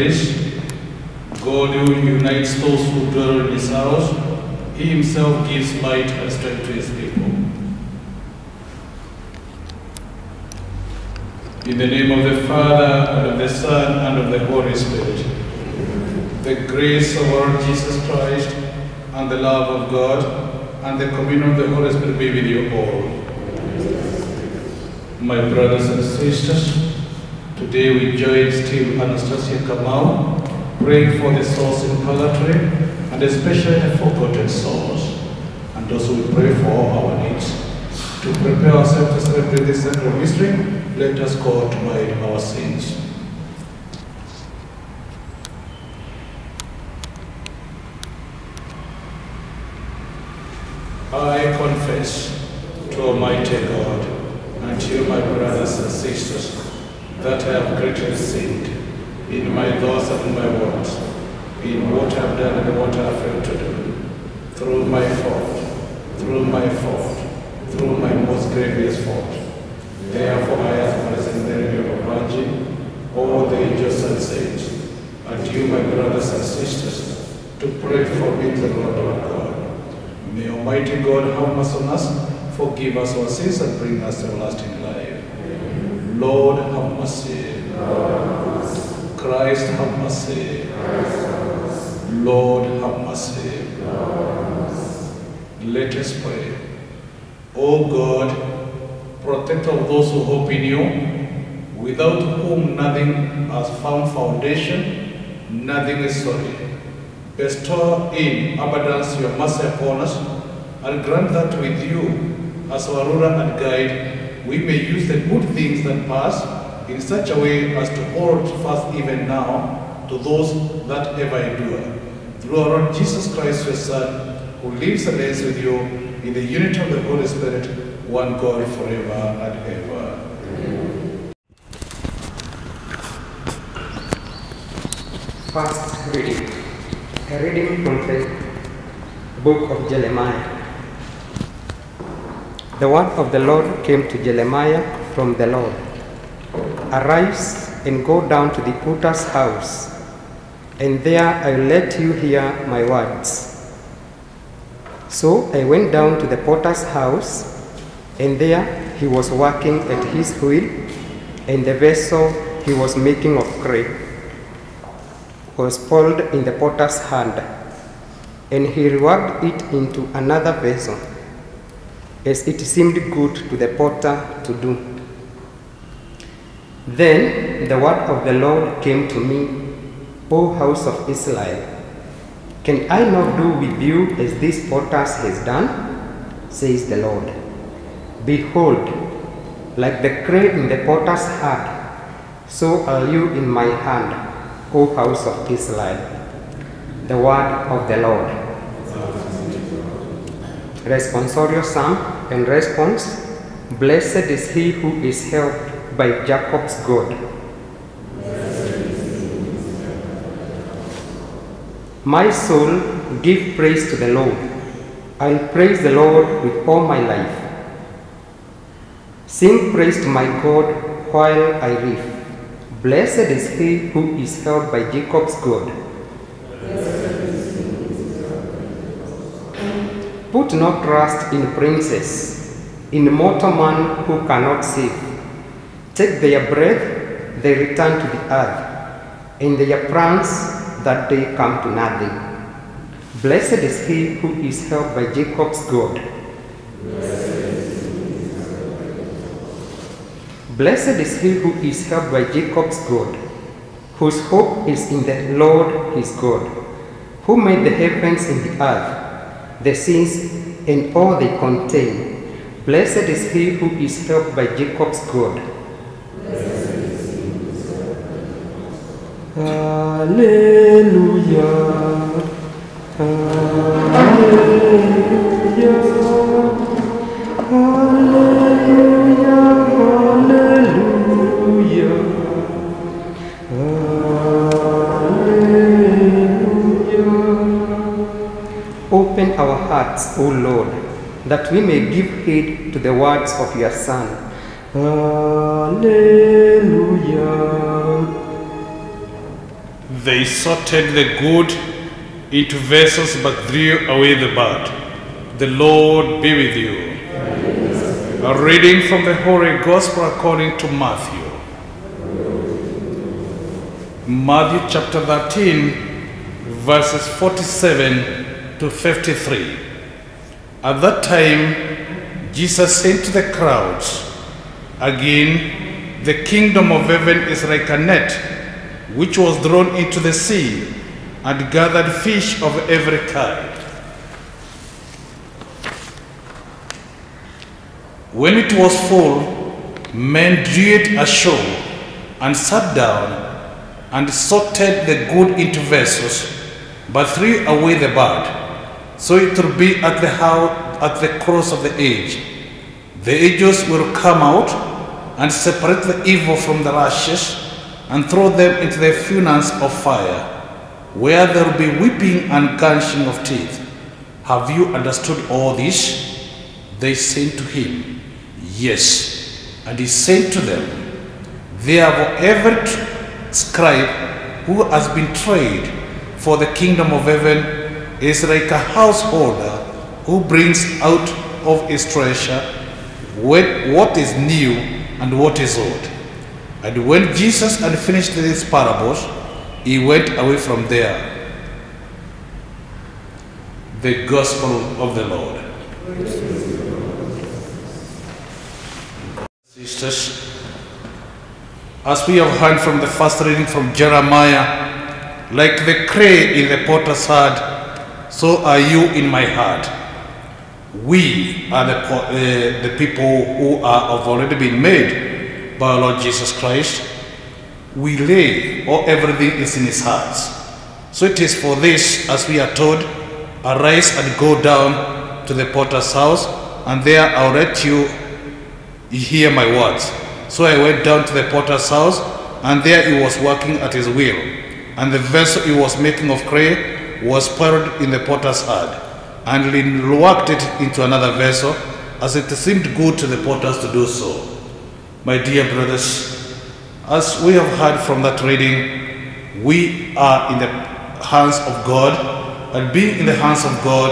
this, God who unites those who dwell in his house, he himself gives might and strength to his people. In the name of the Father, and of the Son, and of the Holy Spirit, the grace of our Lord Jesus Christ, and the love of God, and the communion of the Holy Spirit be with you all. My brothers and sisters, today we join Steve Anastasia Kamau, praying for the souls in purgatory, and especially the forgotten souls. And also we pray for all our needs. To prepare ourselves to celebrate this sacred mystery, let us call to mind our sins. I confess to Almighty God and to you, my brothers and sisters, that I have greatly sinned in my thoughts and in my words, in what I have done and what I have failed to do, through my fault, through my most grievous fault. Therefore I ask for the Mary of the Virgin, all the angels and saints, and you, my brothers and sisters, to pray for me to the Lord our God. May Almighty God have mercy on us, forgive us our sins, and bring us to everlasting life. Amen. Lord, have mercy. Christ, have mercy. Lord, have mercy. Let us pray. O God, protector of those who hope in you, without whom nothing has found foundation, nothing is solid. Bestow in abundance your mercy upon us, and grant that with you, as our ruler and guide, we may use the good things that pass in such a way as to hold fast even now to those that ever endure. Through our Lord Jesus Christ, your Son, who lives and reigns with you in the unity of the Holy Spirit, one God forever and ever. First reading. A reading from the book of Jeremiah. The word of the Lord came to Jeremiah from the Lord. Arise and go down to the potter's house, and there I will let you hear my words. So I went down to the potter's house, and there he was working at his wheel, and the vessel he was making of clay was pulled in the potter's hand, and he reworked it into another vessel, as it seemed good to the potter to do. Then the word of the Lord came to me, O house of Israel, can I not do with you as this potter has done? Says the Lord. Behold, like the clay in the potter's hand, so are you in my hand, O house of Israel. The word of the Lord. Responsorial Psalm and response. Blessed is he who is helped by Jacob's God. My soul, give praise to the Lord. I'll praise the Lord with all my life. Sing praise to my God while I live. Blessed is he who is held by Jacob's God. Put no trust in princes, in mortal man who cannot save. Take their breath, they return to the earth, and their plans that they come to nothing. Blessed is he who is held by Jacob's God. Blessed is he who is held by Jacob's God, whose hope is in the Lord his God, who made the heavens and the earth, the seas and all they contain. Blessed is he who is held by Jacob's God. Hallelujah. Hallelujah. Hallelujah. Hallelujah. Hallelujah. Open our hearts, O Lord, that we may give heed to the words of your Son. Hallelujah. They sorted the good into vessels but threw away the bad. The Lord be with you. A reading from the Holy Gospel according to Matthew. Matthew chapter 13, verses 47 to 53. At that time, Jesus said to the crowds, "Again, the kingdom of heaven is like a net which was thrown into the sea and gathered fish of every kind. When it was full, men drew it ashore and sat down and sorted the good into vessels, but threw away the bad. So it will be at the cross of the age. The angels will come out and separate the evil from the righteous and throw them into the furnace of fire, where there will be weeping and gnashing of teeth. Have you understood all this?" They said to him, "Yes." And he said to them, "Therefore every scribe who has been tried for the kingdom of heaven is like a householder who brings out of his treasure what is new and what is old." And when Jesus had finished these parables, he went away from there. The Gospel of the Lord. Sisters, as we have heard from the first reading from Jeremiah, like the clay in the potter's hand, so are you in my heart. We are the people who have already been made by our Lord Jesus Christ. We lay, or everything is in his hearts. So it is for this, as we are told, "Arise and go down to the potter's house, and there I'll let you hear my words." So I went down to the potter's house, and there he was working at his wheel, and the vessel he was making of clay was poured in the potter's hand, and he worked it into another vessel, as it seemed good to the potters to do so. My dear brothers, as we have heard from that reading, we are in the hands of God, and being in the hands of God,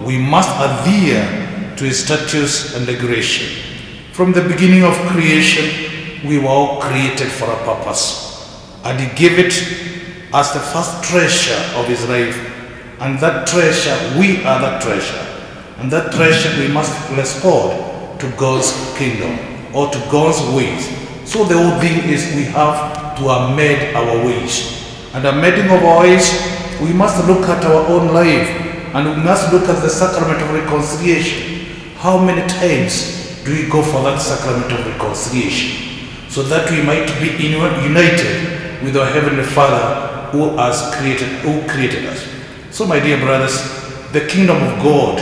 we must adhere to his statutes and regulation. From the beginning of creation, we were all created for a purpose, and he gave it as the first treasure of his life. And that treasure, we are that treasure, and that treasure we must respond to God's kingdom or to God's ways. So the whole thing is we have to amend our ways, and amending of our ways, we must look at our own life, and we must look at the sacrament of reconciliation. How many times do we go for that sacrament of reconciliation, so that we might be united with our Heavenly Father who created us? So my dear brothers, the kingdom of God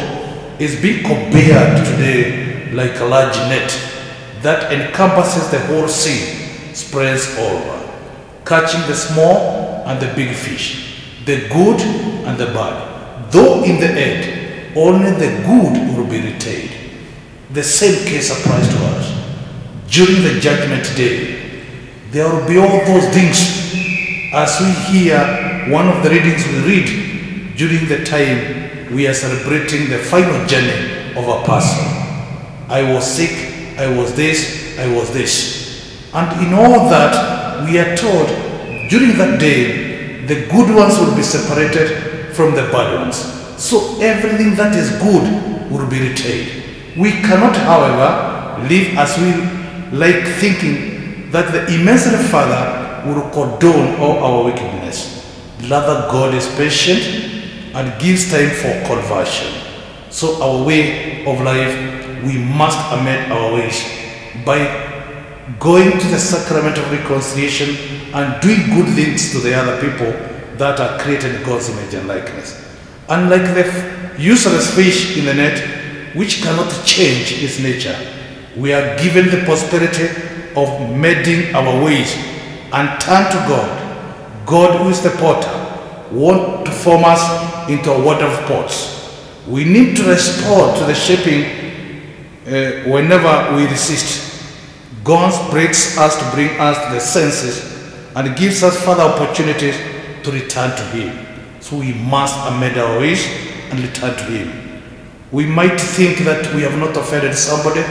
is being compared today like a large net that encompasses the whole sea, spreads over, catching the small and the big fish, the good and the bad. Though in the end, only the good will be retained. The same case applies to us. During the judgment day, there will be all those things, as we hear one of the readings we read during the time we are celebrating the final journey of a person. I was sick, I was this, I was this. And in all that, we are told during that day, the good ones will be separated from the bad ones. So everything that is good will be retained. We cannot, however, live as we like, thinking that the immense Father will condone all our wickedness. Rather, God is patient and gives time for conversion. So our way of life, we must amend our ways by going to the sacrament of reconciliation and doing good things to the other people that are created in God's image and likeness. Unlike the useless fish in the net, which cannot change its nature, we are given the possibility of mending our ways and turn to God. God, who is the potter, wants to form us into a wonderful pots. We need to respond to the shaping whenever we resist. God breaks us to bring us to the senses and gives us further opportunities to return to Him. So we must amend our ways and return to Him. We might think that we have not offended somebody,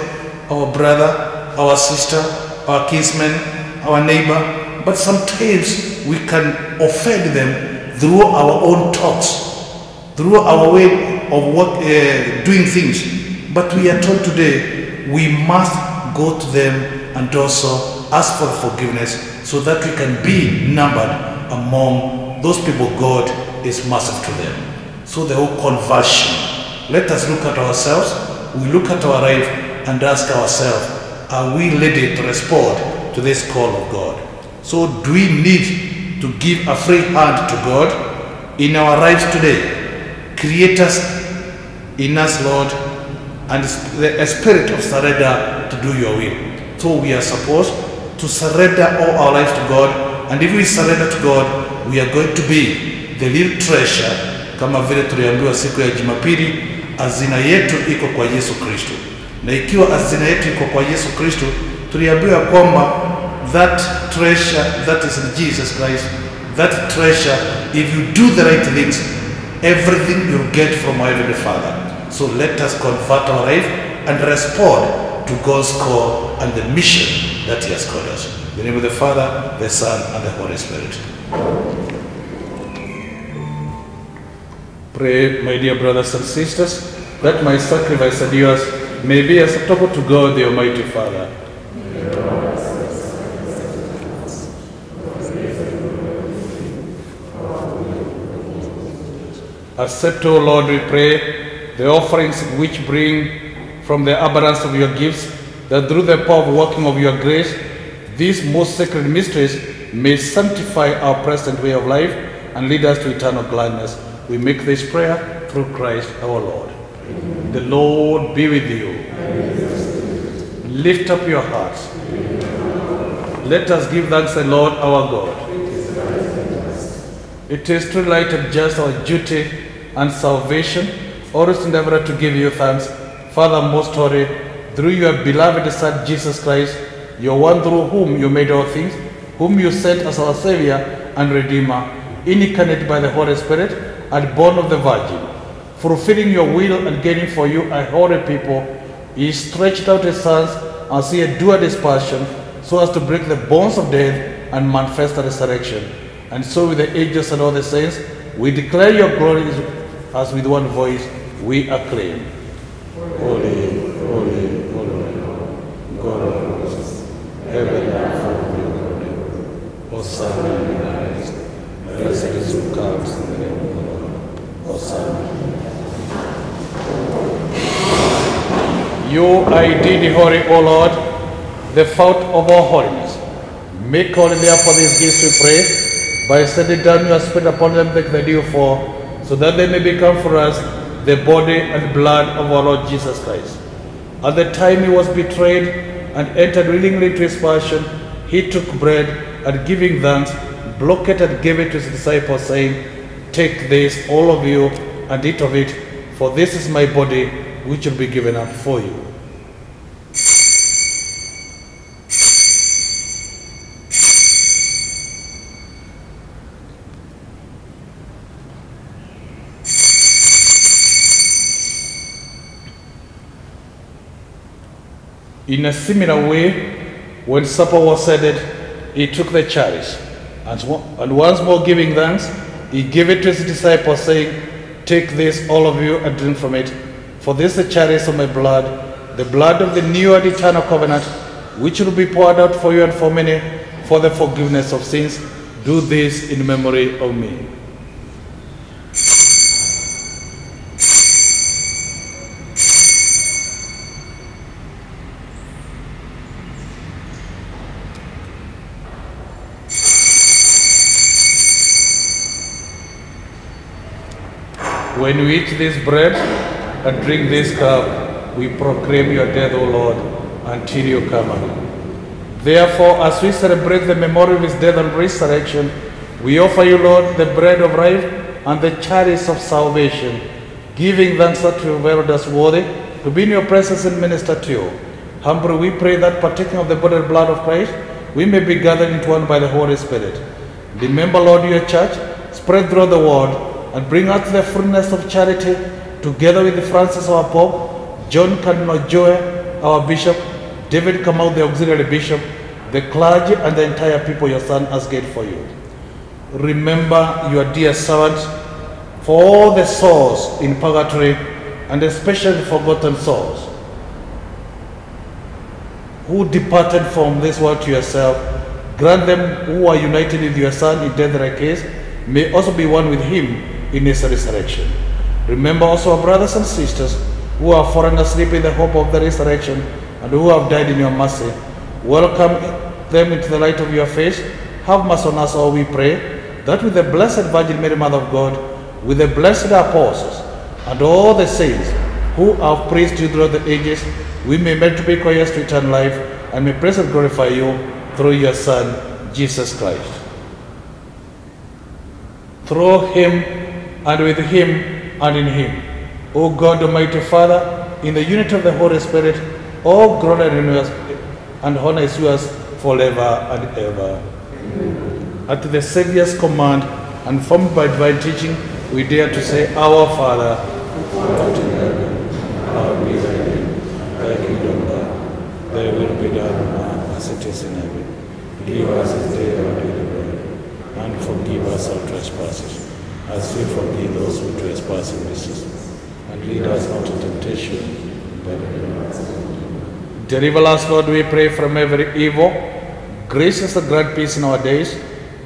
our brother, our sister, our kinsman, our neighbor, but sometimes we can offend them through our own talks, through our way of doing things. But we are told today we must go to them and also ask for forgiveness so that we can be numbered among those people God is merciful to them. So the whole conversion, let us look at ourselves, we look at our life and ask ourselves, are we ready to respond to this call of God? So do we need to give a free hand to God in our lives today? Create us in us, Lord, and a spirit of surrender to do your will. So we are supposed to surrender all our lives to God, and if we surrender to God, we are going to be the real treasure, kama vile tuliambiwa siku ya Jumapili, hazina yetu iko kwa Yesu Kristo. Na ikiwa hazina yetu iko kwa Yesu Kristo, tuliambiwa kwamba that treasure that is in Jesus Christ, that treasure, if you do the right things, everything you'll get from our Heavenly Father. So let us convert our life and respond to God's call and the mission that He has called us. In the name of the Father, the Son, and the Holy Spirit. Pray, my dear brothers and sisters, that my sacrifice and yours may be acceptable to God, the Almighty Father. Accept, O Lord, we pray, the offerings which bring from the abundance of your gifts, that through the power of working of your grace, these most sacred mysteries may sanctify our present way of life and lead us to eternal gladness. We make this prayer through Christ our Lord. Amen. The Lord be with you. Amen. Lift up your hearts. Amen. Let us give thanks to the Lord our God. It is truly right and just our duty and salvation, always and ever to give you thanks, Father most holy, through your beloved Son Jesus Christ, your one through whom you made all things, whom you sent as our Savior and Redeemer, incarnate by the Holy Spirit and born of the Virgin, fulfilling your will and gaining for you a holy people. He stretched out his hands as he endured his passion, so as to break the bonds of death and manifest the resurrection. And so with the angels and all the saints, we declare your glory as with one voice we acclaim. Holy, holy, holy, God of hosts, heaven and earth your glory. Hosanna in the highest. Blessed is who comes in the name of the Lord. Hosanna. You are indeed holy, O Lord, the fount of all holiness. Make holy therefore these gifts, we pray, by sending down your Spirit upon them like the dew fall, so that they may become for us the body and blood of our Lord Jesus Christ. At the time he was betrayed and entered willingly into his passion, he took bread and giving thanks, broke it and gave it to his disciples, saying, "Take this, all of you, and eat of it, for this is my body, which will be given up for you." In a similar way, when supper was ended, he took the chalice, and once more giving thanks, he gave it to his disciples, saying, "Take this, all of you, and drink from it, for this is the chalice of my blood, the blood of the new and eternal covenant, which will be poured out for you and for many, for the forgiveness of sins. Do this in memory of me." When we eat this bread and drink this cup, we proclaim your death, O Lord, until you come again. Therefore, as we celebrate the memory of his death and resurrection, we offer you, Lord, the bread of life and the chalice of salvation, giving thanks that you have held us worthy to be in your presence and minister to you. Humbly we pray that, partaking of the body and blood of Christ, we may be gathered into one by the Holy Spirit. Remember, Lord, your church, spread throughout the world, and bring us to the fullness of charity, together with Francis, our Pope, John Cardinal Joy, our Bishop, David Kamau, the Auxiliary Bishop, the clergy, and the entire people your Son has gained for you. Remember your dear servant for all the souls in purgatory, and especially forgotten souls who departed from this world to yourself. Grant them who are united with your Son in death like his, may also be one with him in his resurrection. Remember also our brothers and sisters who are fallen asleep in the hope of the resurrection and who have died in your mercy. Welcome them into the light of your face. Have mercy on us all, we pray, that with the Blessed Virgin Mary, Mother of God, with the blessed apostles, and all the saints who have praised you throughout the ages, we may merit to be courteous to eternal life, and may praise and glorify you through your Son, Jesus Christ. Through him, and with him, and in him, O God, Almighty Father, in the unity of the Holy Spirit, all glory and honor is yours forever and ever. Amen. At the Savior's command, and formed by divine teaching, we dare to say, Our Father, who art in heaven, hallowed be thy name. Thy kingdom come, thy will be done on earth as it is in heaven. Give us this day our daily bread, and forgive us our trespasses, as we forgive those who trespass against us. And lead us not into temptation, but deliver us. Deliver us, Lord, we pray, from every evil. Graciously grant peace in our days,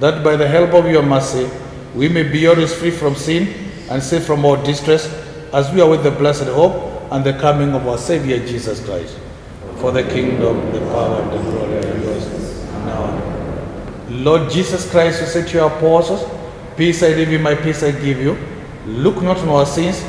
that by the help of your mercy, we may be always free from sin and safe from all distress, as we await the blessed hope and the coming of our Savior Jesus Christ. For the kingdom, the power, and the glory are yours now. Lord Jesus Christ, you said to your apostles, Peace I leave you, my peace I give you. Look not on our sins,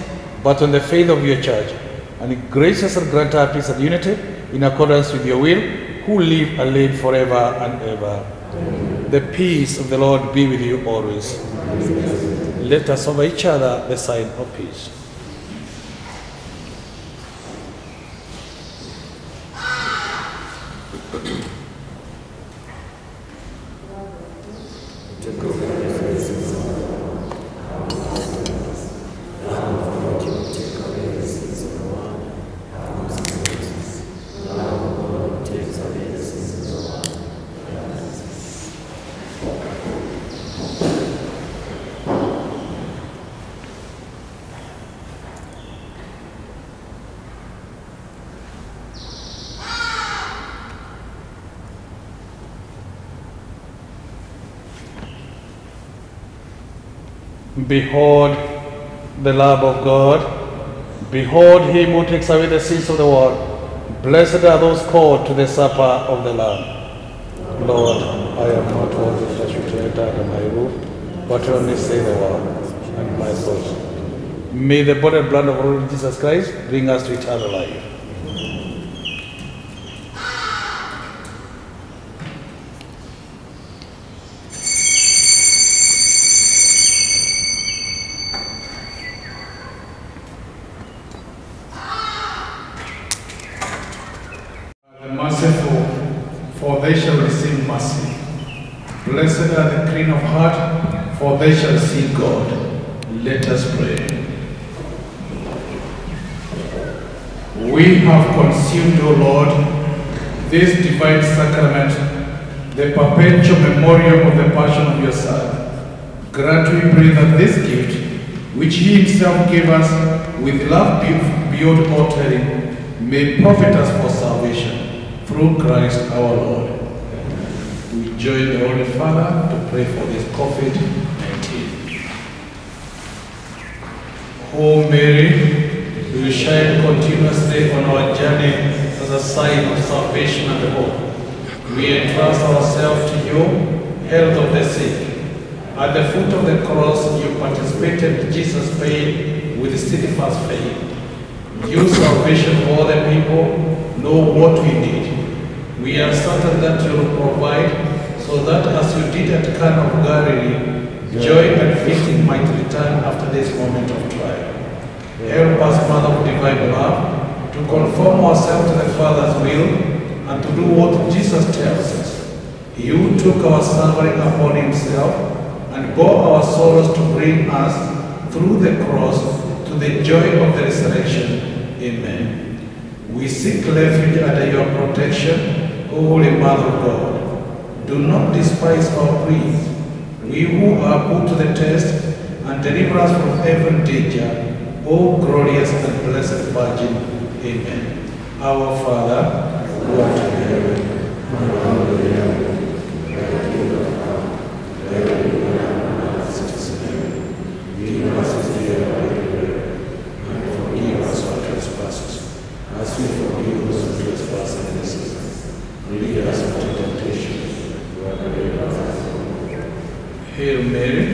but on the faith of your church, and graciously grant our peace and unity in accordance with your will, who live and live forever and ever. Amen. The peace of the Lord be with you always. Amen. Let us offer each other the sign of peace. Behold the Lamb of God. Behold him who takes away the sins of the world. Blessed are those called to the supper of the Lamb. Lord, I am not worthy that you to enter under my roof, but only say the word, and my soul. May the body and blood of our Lord Jesus Christ bring us to eternal life. For they shall receive mercy. Blessed are the clean of heart, for they shall see God. Let us pray. We have consumed, O Lord, this divine sacrament, the perpetual memorial of the passion of your Son. Grant, we pray, that this gift, which he himself gave us with love beyond all telling, may profit us for salvation. Through Christ our Lord. We join the Holy Father to pray for this COVID-19. O Mary, you shine continuously on our journey as a sign of salvation and hope. We entrust ourselves to you, health of the sick. At the foot of the cross, you participated in Jesus' pain with steadfast faith. You, salvation for all the people, know what we need. We are certain that you will provide, so that as you did at Cana of Galilee, joy and feasting might return after this moment of trial. Help us, Mother of divine love, to conform ourselves to the Father's will and to do what Jesus tells us. You took our suffering upon himself and bore our sorrows to bring us through the cross to the joy of the resurrection. Amen. We seek refuge under your protection, O Holy Mother of God. Do not despise our pleas. We who are put to the test, and deliver us from every danger, O glorious and blessed Virgin. Amen. Our Father, who art in heaven, hallowed be thy name. Thy kingdom come, thy will be done as it is in heaven. Give us this day our daily bread, and forgive us our trespasses, as we forgive those who trespass against us. Lead us into temptation, but deliver us from evil. Hail Mary,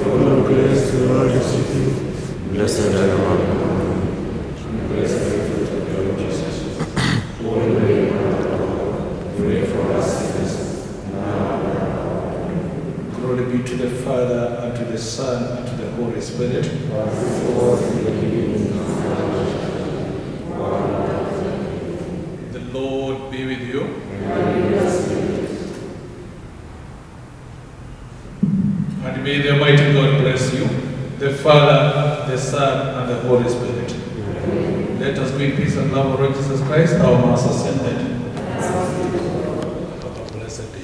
full of grace, the Lord is with you. Blessed are you among women. Blessed is the fruit of your womb, Jesus. Holy Mary, Mother of God, pray for us sinners, now and at our death. Glory be to the Father, and to the Son, and to the Holy Spirit. As it was in the beginning, now and the Lord be with you. And may the Almighty God bless you, the Father, the Son, and the Holy Spirit. Amen. Let us be in peace and love of Lord Jesus Christ, our Master ascended. Have a blessed day.